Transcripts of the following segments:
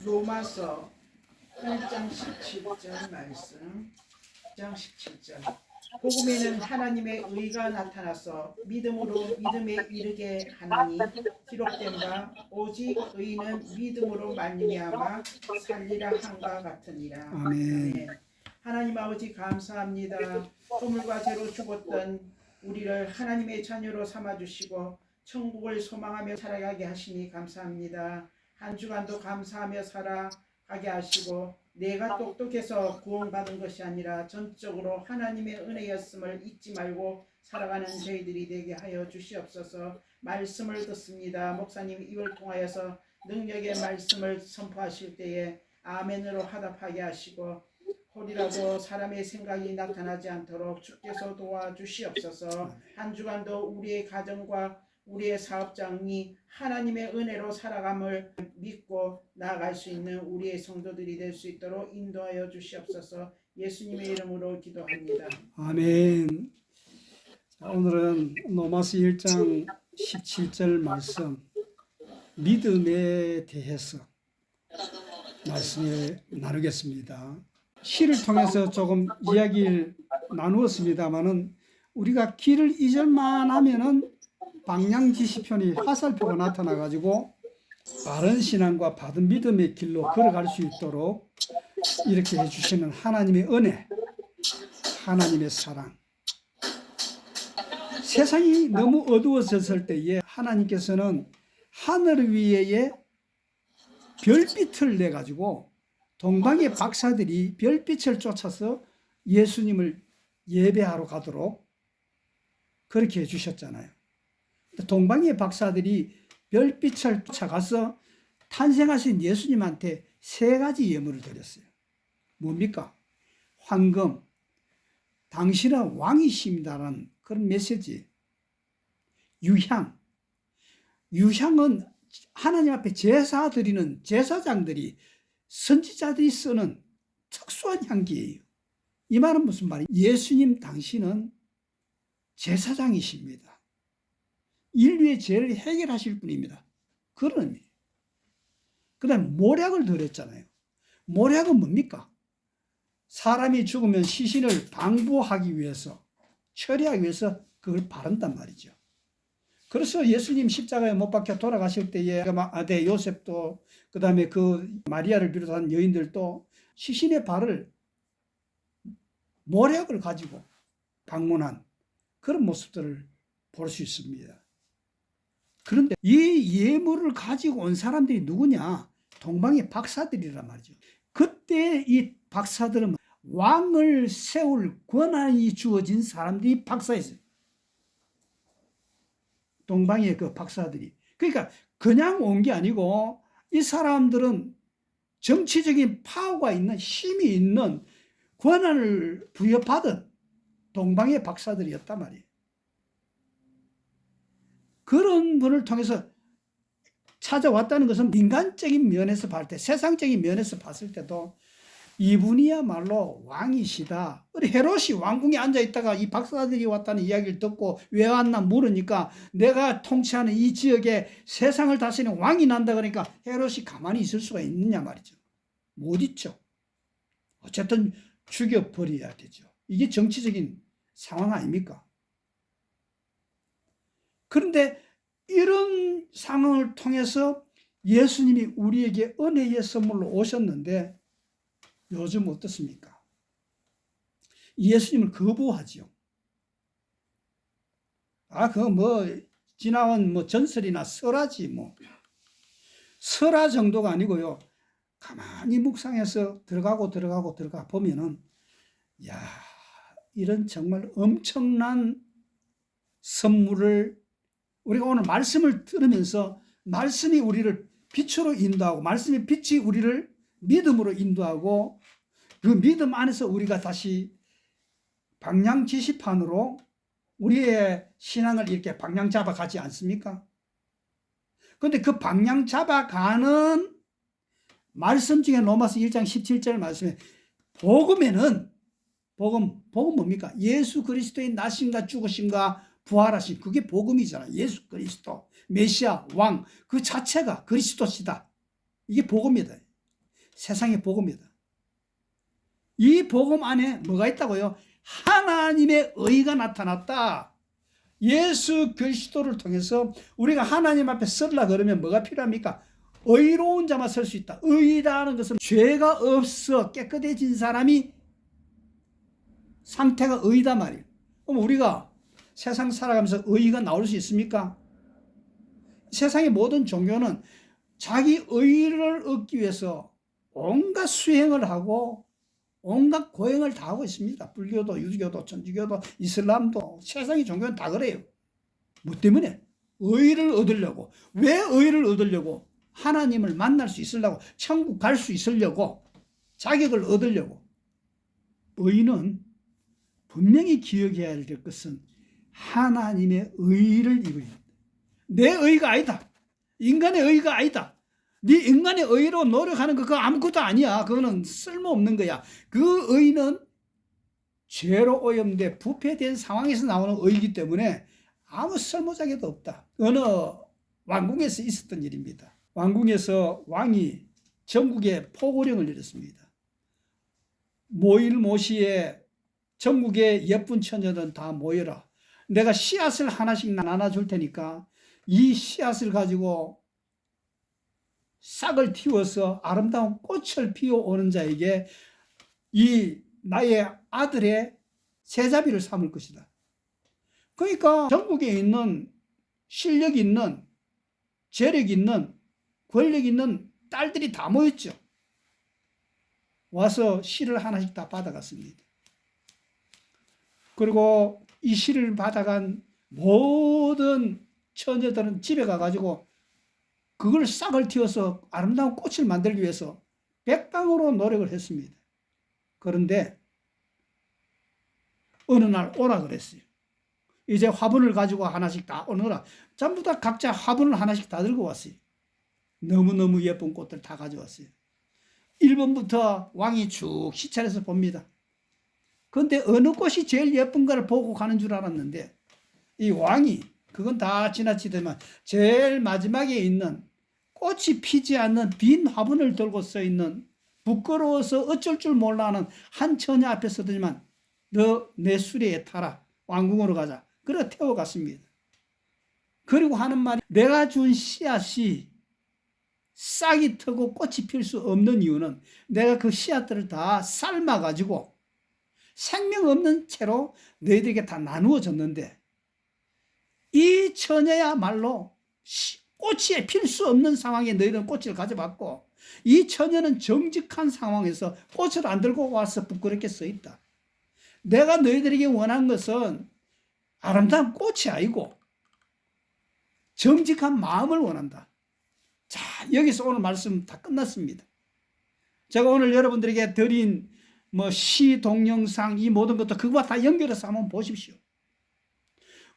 로마서 8장 17절 말씀. 8장 17절. 복음에는 하나님의 의가 나타나서 믿음으로 믿음에 이르게 하나니 기록된 바 오직 의는 믿음으로 말미암아 살리라 한과 같으니라. 아멘. 하나님 아버지 감사합니다. 허물과 죄로 죽었던 우리를 하나님의 자녀로 삼아주시고 천국을 소망하며 살아가게 하시니 감사합니다. 한 주간도 감사하며 살아가게 하시고 내가 똑똑해서 구원받은 것이 아니라 전적으로 하나님의 은혜였음을 잊지 말고 살아가는 저희들이 되게 하여 주시옵소서. 말씀을 듣습니다. 목사님 입을 통하여서 능력의 말씀을 선포하실 때에 아멘으로 화답하게 하시고 혹이라도 사람의 생각이 나타나지 않도록 주께서 도와주시옵소서. 한 주간도 우리의 가정과 우리의 사업장이 하나님의 은혜로 살아감을 믿고 나아갈 수 있는 우리의 성도들이 될 수 있도록 인도하여 주시옵소서. 예수님의 이름으로 기도합니다. 아멘. 자, 오늘은 로마서 1장 17절 말씀 믿음에 대해서 말씀을 나누겠습니다. 시를 통해서 조금 이야기를 나누었습니다만은 우리가 길을 잊을만 하면은 방향지시편이 화살표가 나타나 가지고 바른 신앙과 바른 믿음의 길로 걸어갈 수 있도록 이렇게 해주시는 하나님의 은혜, 하나님의 사랑. 세상이 너무 어두워졌을 때에 하나님께서는 하늘 위에 별빛을 내 가지고 동방의 박사들이 별빛을 쫓아서 예수님을 예배하러 가도록 그렇게 해주셨잖아요. 동방의 박사들이 별빛을 쫓아가서 탄생하신 예수님한테 세 가지 예물을 드렸어요. 뭡니까? 황금, 당신은 왕이십니다라는 그런 메시지. 유향, 유향은 하나님 앞에 제사 드리는 제사장들이 선지자들이 쓰는 특수한 향기예요. 이 말은 무슨 말이에요? 예수님 당신은 제사장이십니다. 인류의 죄를 해결하실 분입니다. 그런 의미예요. 그 다음에 모략을 드렸잖아요. 모략은 뭡니까? 사람이 죽으면 시신을 방부하기 위해서, 처리하기 위해서 그걸 바른단 말이죠. 그래서 예수님 십자가에 못 박혀 돌아가실 때에 아들 요셉도 그 다음에 그 마리아를 비롯한 여인들도 시신의 발을 모략을 가지고 방문한 그런 모습들을 볼 수 있습니다. 그런데 이 예물을 가지고 온 사람들이 누구냐? 동방의 박사들이란 말이죠. 그때 이 박사들은 왕을 세울 권한이 주어진 사람들이 박사였어요. 동방의 그 박사들이. 그러니까 그냥 온 게 아니고 이 사람들은 정치적인 파워가 있는, 힘이 있는 권한을 부여받은 동방의 박사들이었단 말이에요. 그런 분을 통해서 찾아왔다는 것은 인간적인 면에서 봤을 때, 세상적인 면에서 봤을 때도 이분이야말로 왕이시다. 우리 헤롯이 왕궁에 앉아있다가 이 박사들이 왔다는 이야기를 듣고 왜 왔나 물으니까 내가 통치하는 이 지역에 세상을 다스리는 왕이 난다 그러니까 헤롯이 가만히 있을 수가 있느냐 말이죠. 못 있죠. 어쨌든 죽여버려야 되죠. 이게 정치적인 상황 아닙니까? 그런데 이런 상황을 통해서 예수님이 우리에게 은혜의 선물로 오셨는데 요즘 어떻습니까? 예수님을 거부하지요. 그거 뭐 지나온 전설이나 설화지 뭐. 설화 정도가 아니고요. 가만히 묵상해서 들어가 보면은 야, 이런 정말 엄청난 선물을 우리가 오늘 말씀을 들으면서 말씀이 우리를 빛으로 인도하고 말씀의 빛이 우리를 믿음으로 인도하고 그 믿음 안에서 우리가 다시 방향지시판으로 우리의 신앙을 이렇게 방향 잡아가지 않습니까? 그런데 그 방향 잡아가는 말씀 중에 로마서 1장 17절 말씀에 복음에는 복음 뭡니까? 예수 그리스도의 나심과 죽으심과 부활하신 그게 복음이잖아요. 예수 그리스도 메시아 왕 그 자체가 그리스도시다. 이게 복음이다. 세상의 복음이다. 이 복음 안에 뭐가 있다고요? 하나님의 의가 나타났다. 예수 그리스도를 통해서 우리가 하나님 앞에 서려고 그러면 뭐가 필요합니까? 의로운 자만 설 수 있다. 의라는 것은 죄가 없어 깨끗해진 사람이 상태가 의다 말이에요. 그럼 우리가 세상 살아가면서 의가 나올 수 있습니까? 세상의 모든 종교는 자기 의를 얻기 위해서 온갖 수행을 하고 온갖 고행을 다 하고 있습니다. 불교도, 유교도, 천주교도, 이슬람도, 세상의 종교는 다 그래요. 뭐 때문에? 의를 얻으려고. 왜 의를 얻으려고? 하나님을 만날 수 있으려고, 천국 갈 수 있으려고, 자격을 얻으려고. 의는 분명히 기억해야 될 것은 하나님의 의를 이루어야 내 의가 아니다. 인간의 의가 아니다. 네 인간의 의로 노력하는 거 그거 아무것도 아니야. 그거는 쓸모없는 거야. 그 의는 죄로 오염돼 부패된 상황에서 나오는 의이기 때문에 아무 쓸모자격도 없다. 어느 왕궁에서 있었던 일입니다. 왕궁에서 왕이 전국에 포고령을 내렸습니다. 모일모시에 전국의 예쁜 처녀들은 다 모여라. 내가 씨앗을 하나씩 나눠줄 테니까 이 씨앗을 가지고 싹을 틔워서 아름다운 꽃을 피워오는 자에게 이 나의 아들의 세자비를 삼을 것이다. 그러니까 전국에 있는 실력 있는, 재력 있는, 권력 있는 딸들이 다 모였죠. 와서 씨를 하나씩 다 받아갔습니다. 그리고 이 씨를 받아간 모든 처녀들은 집에 가가지고 그걸 싹을 틔워서 아름다운 꽃을 만들기 위해서 백방으로 노력을 했습니다. 그런데 어느 날 오라 그랬어요. 이제 화분을 가지고 하나씩 다 오너라. 전부 다 각자 화분을 하나씩 다 들고 왔어요. 너무너무 예쁜 꽃들 다 가져왔어요. 1번부터 왕이 쭉 시찰해서 봅니다. 그런데 어느 꽃이 제일 예쁜가를 보고 가는 줄 알았는데 이 왕이 그건 다 지나치더만 제일 마지막에 있는 꽃이 피지 않는 빈 화분을 들고 서 있는 부끄러워서 어쩔 줄 몰라 하는 한 처녀 앞에 서더니만 너 내 수레에 타라. 왕궁으로 가자. 그래 태워갔습니다. 그리고 하는 말이 내가 준 씨앗이 싹이 트고 꽃이 필 수 없는 이유는 내가 그 씨앗들을 다 삶아가지고 생명 없는 채로 너희들에게 다 나누어 줬는데 이 처녀야말로 꽃이 필 수 없는 상황에 너희는 꽃을 가져왔고 이 처녀는 정직한 상황에서 꽃을 안 들고 와서 부끄럽게 써 있다. 내가 너희들에게 원한 것은 아름다운 꽃이 아니고 정직한 마음을 원한다. 자, 여기서 오늘 말씀 다 끝났습니다. 제가 오늘 여러분들에게 드린 시, 동영상 이 모든 것도 그거와 다 연결해서 한번 보십시오.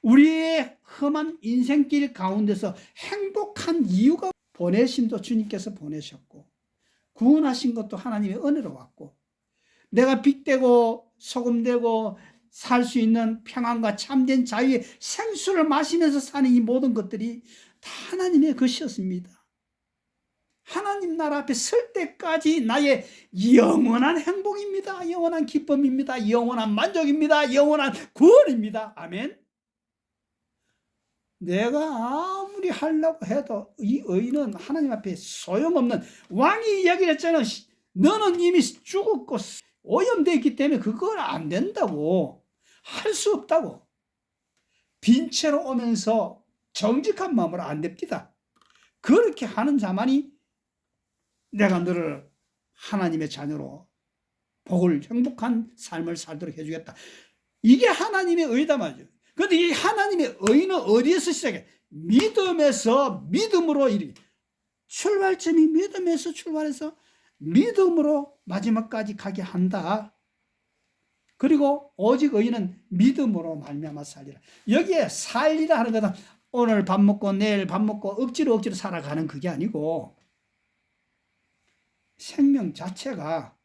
우리의 험한 인생길 가운데서 행복한 이유가 보내심도 주님께서 보내셨고 구원하신 것도 하나님의 은혜로 왔고 내가 빛되고 소금되고 살 수 있는 평안과 참된 자유의 생수를 마시면서 사는 이 모든 것들이 다 하나님의 것이었습니다. 하나님 나라 앞에 설 때까지 나의 영원한 행복입니다. 영원한 기쁨입니다. 영원한 만족입니다. 영원한 구원입니다. 아멘. 내가 아무리 하려고 해도 이 의는 하나님 앞에 소용없는 왕이 이야기를 했잖아. 너는 이미 죽었고 오염되어 있기 때문에 그건 안 된다고. 할 수 없다고. 빈 채로 오면서 정직한 마음으로 안 됩니다. 그렇게 하는 자만이 내가 너를 하나님의 자녀로 복을 행복한 삶을 살도록 해주겠다. 이게 하나님의 의다 말이죠. 그런데 이 하나님의 의는 어디에서 시작해? 믿음에서 믿음으로 이르기. 출발점이 믿음에서 출발해서 믿음으로 마지막까지 가게 한다. 그리고 오직 의인은 믿음으로 말미암아 살리라. 여기에 살리라 하는 것은 오늘 밥 먹고 내일 밥 먹고 억지로 살아가는 그게 아니고 생명 자체가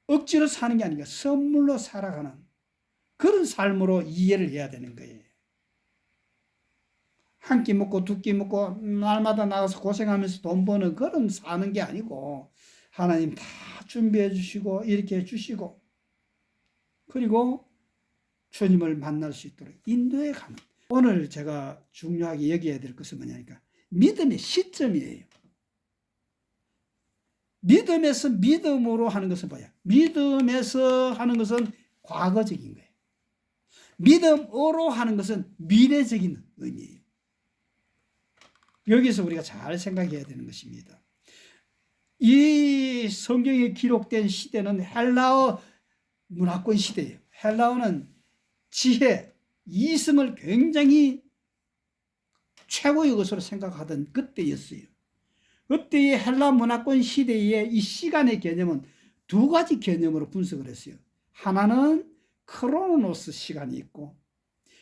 억지로 사는 게 아니라 선물로 살아가는 그런 삶으로 이해를 해야 되는 거예요. 한 끼 먹고 두 끼 먹고 날마다 나가서 고생하면서 돈 버는 그런 사는 게 아니고 하나님 다 준비해 주시고 이렇게 해 주시고 그리고 주님을 만날 수 있도록 인도해 가는. 오늘 제가 중요하게 여겨야 될 것은 뭐냐니까 믿음의 시점이에요. 믿음에서 믿음으로 하는 것은 뭐야? 믿음에서 하는 것은 과거적인 거예요. 믿음으로 하는 것은 미래적인 의미예요. 여기서 우리가 잘 생각해야 되는 것입니다. 이 성경에 기록된 시대는 헬라어 문화권 시대예요. 헬라어는 지혜, 이성을 굉장히 최고의 것으로 생각하던 그때였어요. 그때의 헬라 문화권 시대의 이 시간의 개념은 두 가지 개념으로 분석을 했어요. 하나는 크로노스 시간이 있고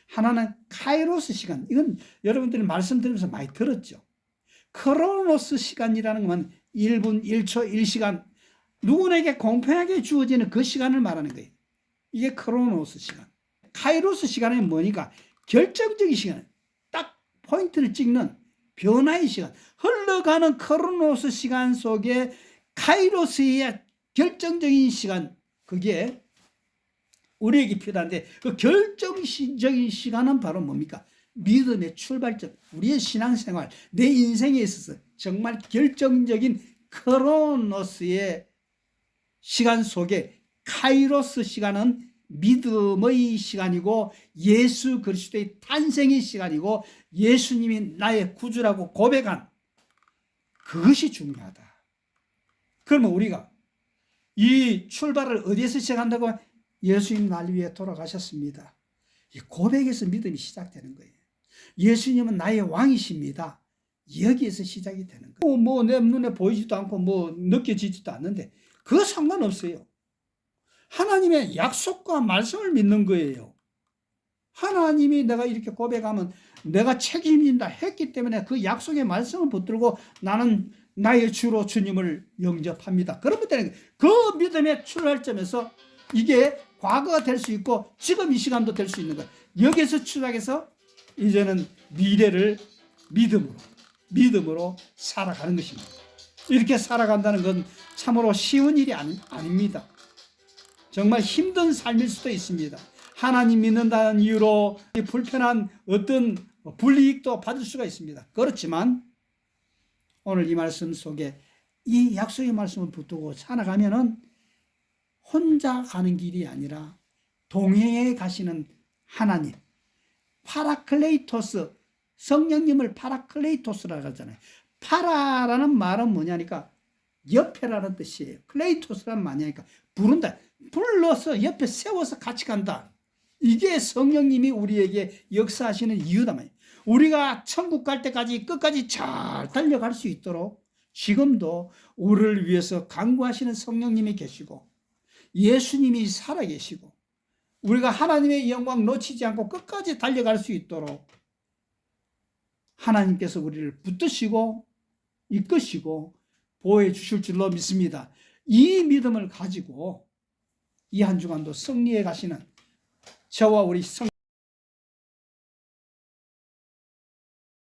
하나는 카이로스 시간. 이건 여러분들이 말씀드리면서 많이 들었죠. 크로노스 시간이라는 건 1분, 1초, 1시간 누구에게 공평하게 주어지는 그 시간을 말하는 거예요. 이게 크로노스 시간. 카이로스 시간은 뭐니까 결정적인 시간, 딱 포인트를 찍는 변화의 시간, 흘러가는 크로노스 시간 속에 카이로스의 결정적인 시간, 그게 우리에게 필요한데 그 결정적인 시간은 바로 뭡니까? 믿음의 출발점, 우리의 신앙생활, 내 인생에 있어서 정말 결정적인 크로노스의 시간 속에 카이로스 시간은 믿음의 시간이고 예수 그리스도의 탄생의 시간이고 예수님이 나의 구주라고 고백한 그것이 중요하다. 그러면 우리가 이 출발을 어디에서 시작한다고? 예수님 날 위해 돌아가셨습니다. 이 고백에서 믿음이 시작되는 거예요. 예수님은 나의 왕이십니다. 여기에서 시작이 되는 거예요. 뭐 내 눈에 보이지도 않고 뭐 느껴지지도 않는데 그거 상관없어요. 하나님의 약속과 말씀을 믿는 거예요. 하나님이 내가 이렇게 고백하면 내가 책임진다 했기 때문에 그 약속의 말씀을 붙들고 나는 나의 주로 주님을 영접합니다. 그런 때는 그 믿음의 출발점에서 이게 과거가 될 수 있고 지금 이 시간도 될 수 있는 거예요. 여기에서 출발해서 이제는 미래를 믿음으로 살아가는 것입니다. 이렇게 살아간다는 건 참으로 쉬운 일이 아닙니다. 정말 힘든 삶일 수도 있습니다. 하나님 믿는다는 이유로 불편한 어떤 불이익도 받을 수가 있습니다. 그렇지만 오늘 이 말씀 속에 이 약속의 말씀을 붙들고 살아가면은 혼자 가는 길이 아니라 동행해 가시는 하나님, 파라클레이토스, 성령님을 파라클레이토스라고 하잖아요. 파라라는 말은 뭐냐니까 옆에라는 뜻이에요. 클레이토스라는 말이니까 부른다. 불러서 옆에 세워서 같이 간다. 이게 성령님이 우리에게 역사하시는 이유다 말이에요. 우리가 천국 갈 때까지 끝까지 잘 달려갈 수 있도록 지금도 우리를 위해서 간구하시는 성령님이 계시고 예수님이 살아계시고 우리가 하나님의 영광 놓치지 않고 끝까지 달려갈 수 있도록 하나님께서 우리를 붙드시고 이끄시고 보호해 주실 줄로 믿습니다. 이 믿음을 가지고 이 한 주간도 승리해 가시는 저와 우리